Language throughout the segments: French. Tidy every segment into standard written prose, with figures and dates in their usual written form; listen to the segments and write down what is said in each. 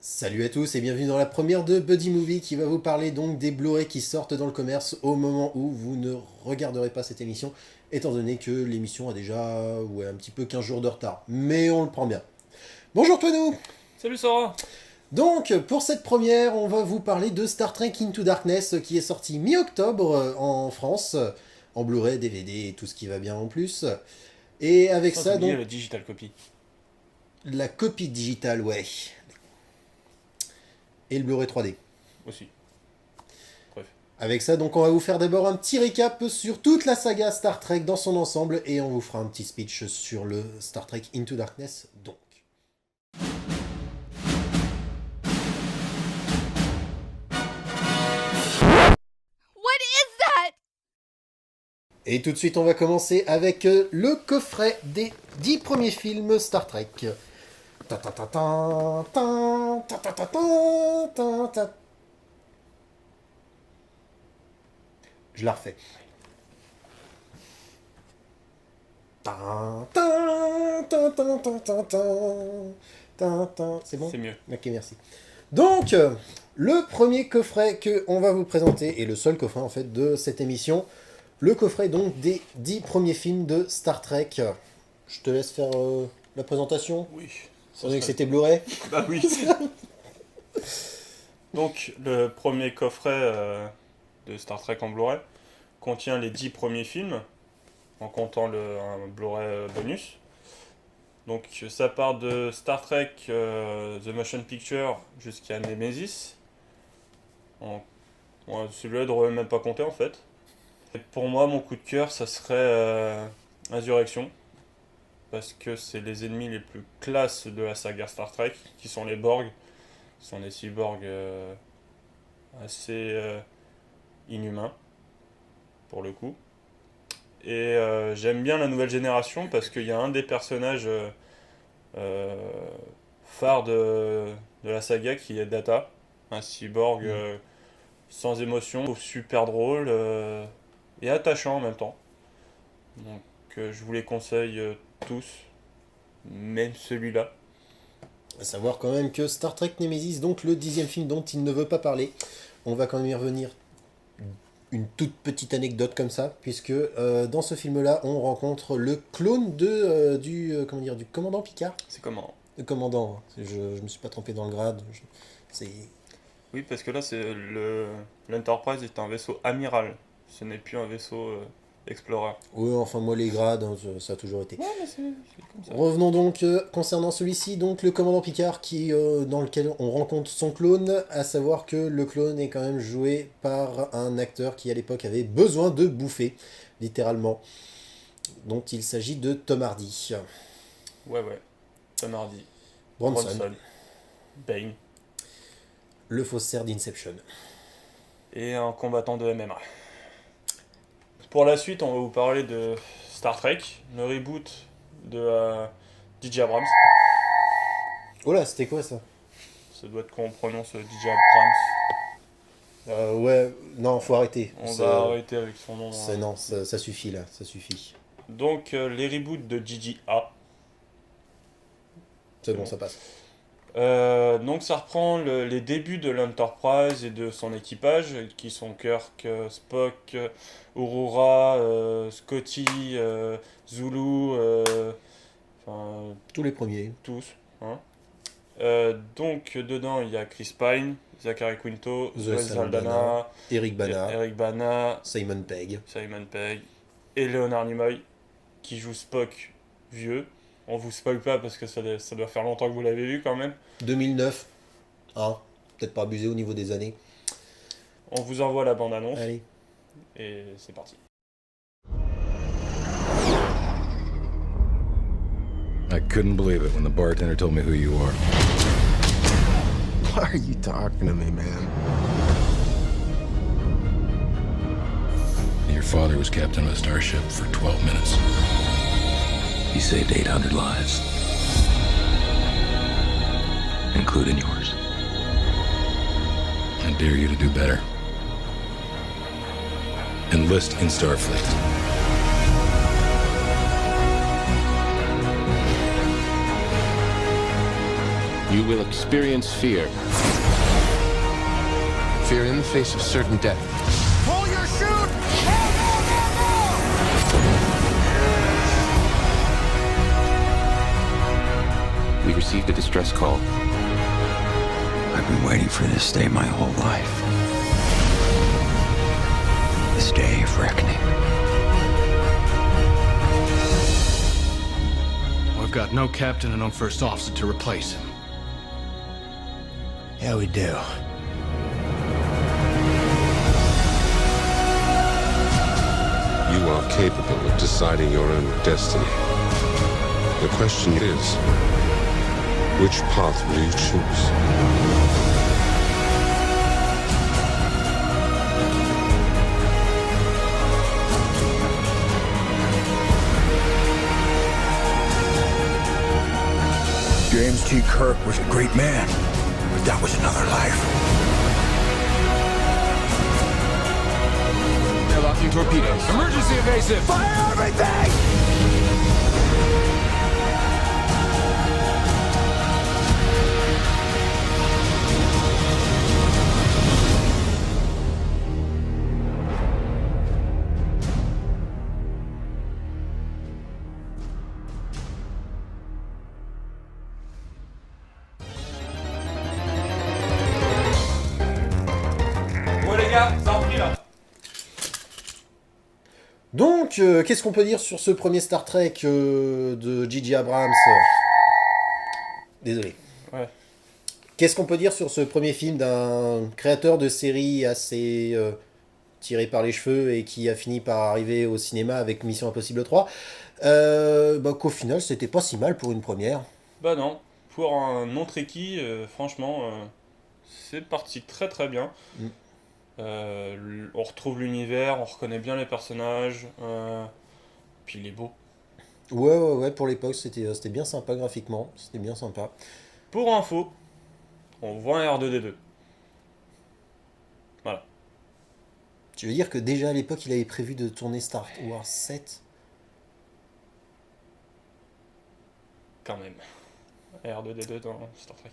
Salut à tous et bienvenue dans la première de Buddy Movie qui va vous parler donc des Blu-ray qui sortent dans le commerce au moment où vous ne regarderez pas cette émission, étant donné que l'émission a déjà un petit peu 15 jours de retard. Mais on le prend bien. Bonjour Toinou. Salut Sarah. Donc pour cette première, on va vous parler de Star Trek Into Darkness qui est sorti mi-octobre en France, en Blu-ray, DVD et tout ce qui va bien en plus. Et avec Sans ça oublier donc la digital copy. la copie digitale, ouais. Et le Blu-ray 3D. Aussi. Bref. Avec ça, donc on va vous faire d'abord un petit récap sur toute la saga Star Trek dans son ensemble et on vous fera un petit speech sur le Star Trek Into Darkness donc. What is that? Et tout de suite, on va commencer avec le coffret des 10 premiers films Star Trek. Ta ta ta ta ta ta ta ta ta ta ta. Je la refais. Ta ta ta ta ta ta ta ta. C'est bon? C'est mieux. Ok, merci. Donc, le premier coffret que on va vous présenter, et le seul coffret en fait de cette émission, le coffret donc des 10 premiers films de Star Trek. Je te laisse faire la présentation. Oui. On que c'était Blu-ray. Bah oui. Donc, le premier coffret de Star Trek en Blu-ray contient les 10 premiers films, en comptant un Blu-ray bonus. Donc, ça part de Star Trek The Motion Picture jusqu'à Nemesis. Celui-là, je devrais même pas compter en fait. Et pour moi, mon coup de cœur, ça serait Insurrection. Parce que c'est les ennemis les plus classes de la saga Star Trek, qui sont les Borg. Ce sont des cyborgs assez inhumains, pour le coup. Et j'aime bien la nouvelle génération parce qu'il y a un des personnages phares de la saga qui est Data, un cyborg sans émotion, super drôle et attachant en même temps. Donc je vous les conseille tous, même celui-là. À savoir quand même que Star Trek Nemesis, donc le 10e film dont il ne veut pas parler, on va quand même y revenir. Une toute petite anecdote comme ça, puisque dans ce film-là, on rencontre le clone du commandant Picard. C'est comment? Le commandant, hein. Je me suis pas trompé dans le grade. C'est... Oui, parce que là, l'Enterprise est un vaisseau amiral. Ce n'est plus un vaisseau Explorer. Oui, enfin moi les grades, hein, ça a toujours été. Ouais, mais c'est comme ça. Revenons donc concernant celui-ci, donc le commandant Picard dans lequel on rencontre son clone, à savoir que le clone est quand même joué par un acteur qui à l'époque avait besoin de bouffer, littéralement. Dont il s'agit de Tom Hardy. Ouais. Tom Hardy. Bronson. Bane. Le faussaire d'Inception. Et un combattant de MMA. Pour la suite, on va vous parler de Star Trek, le reboot de DJ Abrams. Oh là, c'était quoi ça? Ça doit être qu'on prononce DJ Abrams. Ouais, non, faut arrêter. On va arrêter avec son nom. Non, ça suffit là, ça suffit. Donc, les reboots de JJA. C'est bon, ça passe. Donc ça reprend les débuts de l'Enterprise et de son équipage, qui sont Kirk, Spock, Aurora, Scotty, Zulu, Tous les premiers. tous. Hein. Donc dedans il y a Chris Pine, Zachary Quinto, Zoe Saldana, Eric Bana, Simon Pegg Pegg et Leonard Nimoy qui joue Spock vieux. On vous spoil pas parce que ça doit faire longtemps que vous l'avez vu quand même. 2009. Ah, peut-être pas abusé au niveau des années. On vous envoie la bande-annonce. Allez. Et c'est parti. I couldn't believe it when the bartender told me who you are. Why are you talking to me, man? Your father was captain of a starship for 12 minutes. He saved 800 lives, including yours. I dare you to do better. Enlist in Starfleet. You will experience fear. Fear in the face of certain death. Pull your chute! We received a distress call. I've been waiting for this day my whole life. This day of reckoning. We've got no captain and no first officer to replace him. Yeah, we do. You are capable of deciding your own destiny. The question is, which path will you choose? James T. Kirk was a great man, but that was another life. They're locking torpedoes. Emergency evasive! Fire everything! Bon les gars, ça en prie là. Donc, qu'est-ce qu'on peut dire sur ce premier Star Trek de J.J. Abrams Désolé. Ouais. Qu'est-ce qu'on peut dire sur ce premier film d'un créateur de série assez tiré par les cheveux et qui a fini par arriver au cinéma avec Mission Impossible 3 qu'au final, c'était pas si mal pour une première. Bah non, pour un non-trekkie, franchement, c'est parti très très bien. On retrouve l'univers, on reconnaît bien les personnages, puis il est beau. Ouais, pour l'époque, c'était bien sympa graphiquement, c'était bien sympa. Pour info, on voit un R2D2. Voilà. Tu veux dire que déjà à l'époque, il avait prévu de tourner Star Wars 7 ? Quand même. R2D2 dans Star Trek.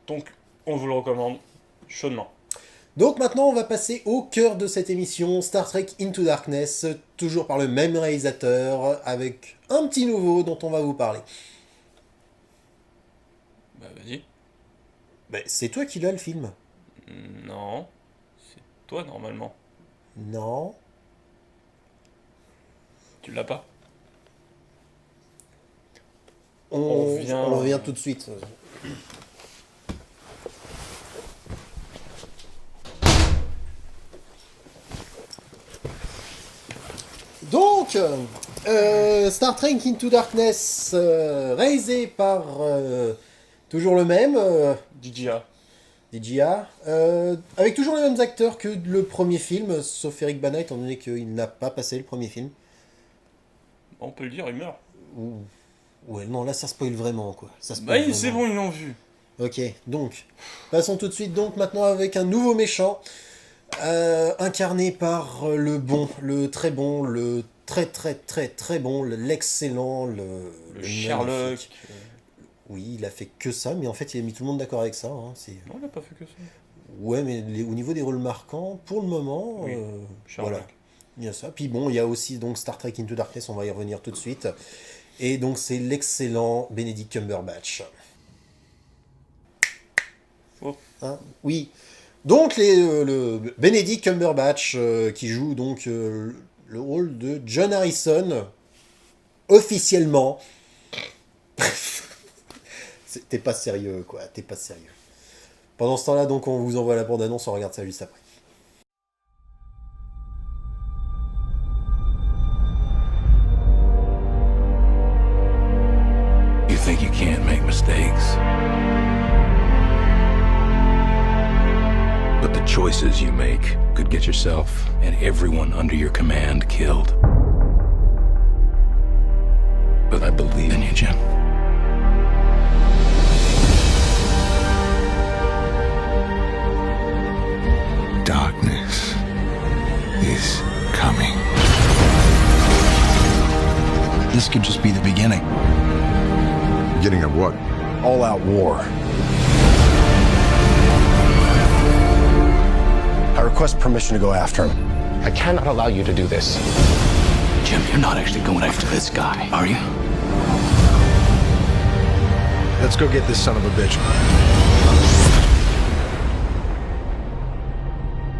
Donc, on vous le recommande chaudement. Donc maintenant, on va passer au cœur de cette émission, Star Trek Into Darkness, toujours par le même réalisateur, avec un petit nouveau dont on va vous parler. Bah vas-y. C'est toi qui l'as le film. Non, c'est toi normalement. Non. Tu l'as pas. On vient- revient tout de suite. Donc, Star Trek Into Darkness, réalisé par toujours le même, DJA. DJA, avec toujours les mêmes acteurs que le premier film, sauf Eric Bana, étant donné qu'il n'a pas passé le premier film. On peut le dire, il meurt. Ouais, non, là ça spoil vraiment, quoi. Ça spoil Bah vraiment. c'est bon, ils l'ont vu. Ok, donc, passons tout de suite donc maintenant avec un nouveau méchant, incarné par le bon, le très bon, le très très très très bon, l'excellent, le Sherlock. magnifique. Oui, il a fait que ça, mais en fait il a mis tout le monde d'accord avec ça. Hein, Non, il a pas fait que ça. Ouais, mais au niveau des rôles marquants, pour le moment, Oui, Sherlock. voilà, il y a ça. Puis bon, il y a aussi donc Star Trek Into Darkness, on va y revenir tout de suite. Et donc c'est l'excellent Benedict Cumberbatch. Oh. Hein, oui. Donc le Benedict Cumberbatch qui joue donc le rôle de John Harrison officiellement. T'es pas sérieux quoi, t'es pas sérieux. Pendant ce temps-là donc on vous envoie la bande-annonce, on regarde ça juste après. You think you can't make mistakes. But the choices you make could get yourself and everyone under your command killed. But I believe in you, Jim. Darkness is coming. This could just be the beginning. Getting all-out war. I request permission to go after him. I cannot allow you to do this. Jim, you're not actually going after this guy, are you? Let's go get this son of a bitch.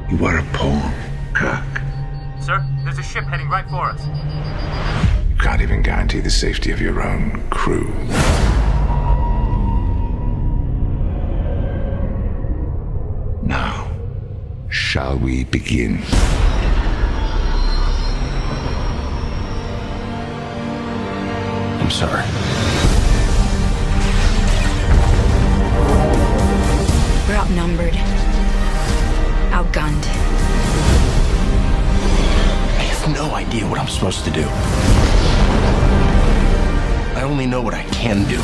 You are a pawn, Kirk. Sir, there's a ship heading right for us. You can't even guarantee the safety of your own crew. Now, shall we begin? I'm sorry. We're outnumbered. Outgunned. I have no idea what I'm supposed to do. I only know what I can do.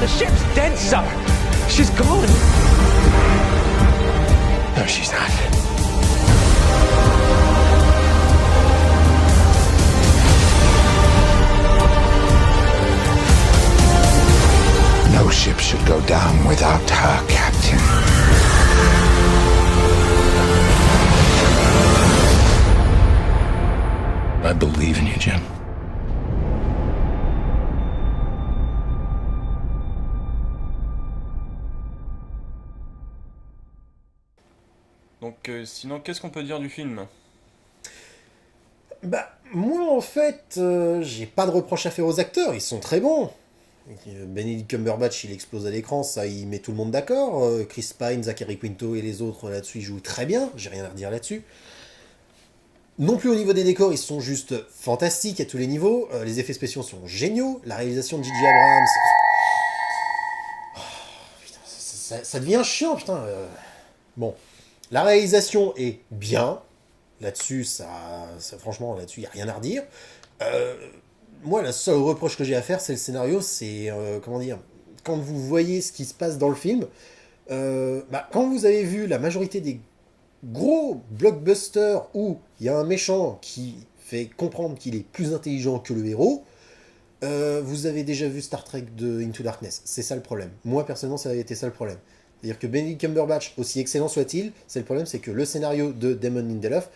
The ship's dead, sir. She's gone. No, she's not. No ship should go down without her captain. I believe in you, Jim. Donc, sinon, qu'est-ce qu'on peut dire du film? Bah, moi, en fait, j'ai pas de reproche à faire aux acteurs, ils sont très bons. Benedict Cumberbatch, il explose à l'écran, ça, il met tout le monde d'accord. Chris Pine, Zachary Quinto et les autres, là-dessus, ils jouent très bien, j'ai rien à redire là-dessus. Non plus au niveau des décors, ils sont juste fantastiques à tous les niveaux. Les effets spéciaux sont géniaux. La réalisation de J.J. Abrams... Oh, putain, ça devient chiant, putain. Bon. La réalisation est bien. Là-dessus, franchement, là-dessus, il n'y a rien à redire. Moi, la seule reproche que j'ai à faire, c'est le scénario. C'est, comment dire, quand vous voyez ce qui se passe dans le film, quand vous avez vu la majorité des gros blockbusters où il y a un méchant qui fait comprendre qu'il est plus intelligent que le héros, vous avez déjà vu Star Trek de Into Darkness. C'est ça le problème. Moi, personnellement, ça a été ça le problème. C'est-à-dire que Benedict Cumberbatch, aussi excellent soit-il, c'est le problème, c'est que le scénario de Damon Lindelof,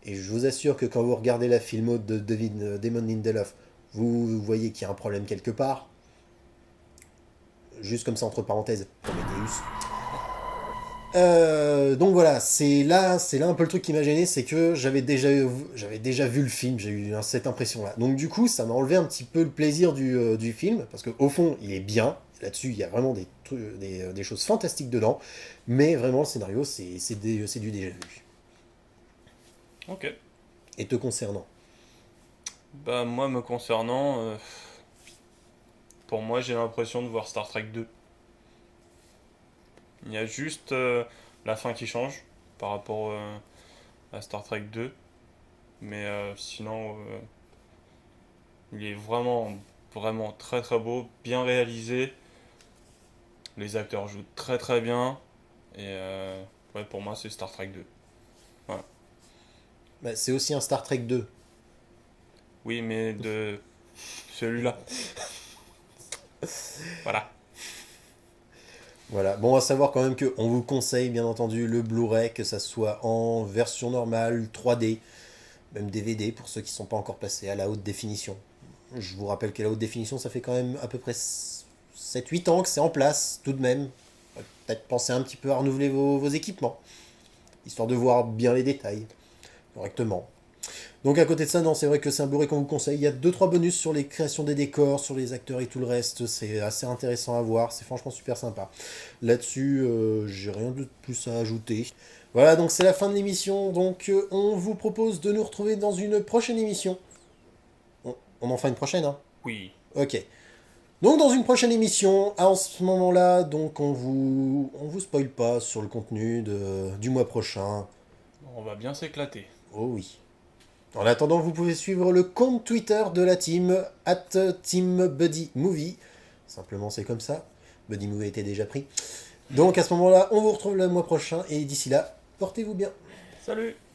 et je vous assure que quand vous regardez la filmo de Damon Lindelof, vous voyez qu'il y a un problème quelque part. Juste comme ça, entre parenthèses, Prometheus. Donc voilà, c'est là un peu le truc qui m'a gêné, c'est que j'avais déjà vu le film, j'ai eu cette impression-là. Donc du coup, ça m'a enlevé un petit peu le plaisir du film, parce qu'au fond, il est bien. Là-dessus, il y a vraiment des choses fantastiques dedans, mais vraiment, le scénario, c'est du déjà vu. Ok. Et te concernant? Bah, moi, me concernant, pour moi, j'ai l'impression de voir Star Trek 2. Il y a juste la fin qui change par rapport à Star Trek 2. Mais sinon, il est vraiment, vraiment très très beau, bien réalisé. Les acteurs jouent très très bien. Et ouais, pour moi, c'est Star Trek 2. Voilà. Bah, c'est aussi un Star Trek 2. Oui, mais de celui-là. Voilà. Voilà. Bon, à savoir quand même qu'on vous conseille, bien entendu, le Blu-ray, que ça soit en version normale, 3D, même DVD, pour ceux qui ne sont pas encore passés à la haute définition. Je vous rappelle que la haute définition, ça fait quand même à peu près 7-8 ans que c'est en place, tout de même. Peut-être penser un petit peu à renouveler vos équipements, histoire de voir bien les détails, correctement. Donc à côté de ça, non, c'est vrai que c'est un Blu-ray qu'on vous conseille. Il y a 2-3 bonus sur les créations des décors, sur les acteurs et tout le reste. C'est assez intéressant à voir, c'est franchement super sympa. Là-dessus, j'ai rien de plus à ajouter. Voilà, donc c'est la fin de l'émission. Donc on vous propose de nous retrouver dans une prochaine émission. On en fait une prochaine, hein? Oui. Ok. Donc dans une prochaine émission, à ce moment-là, donc on vous spoil pas sur le contenu du mois prochain. On va bien s'éclater. Oh oui. En attendant, vous pouvez suivre le compte Twitter de la team, @teambuddymovie. Simplement, c'est comme ça. Buddy Movie était déjà pris. Donc à ce moment-là, on vous retrouve le mois prochain. Et d'ici là, portez-vous bien. Salut.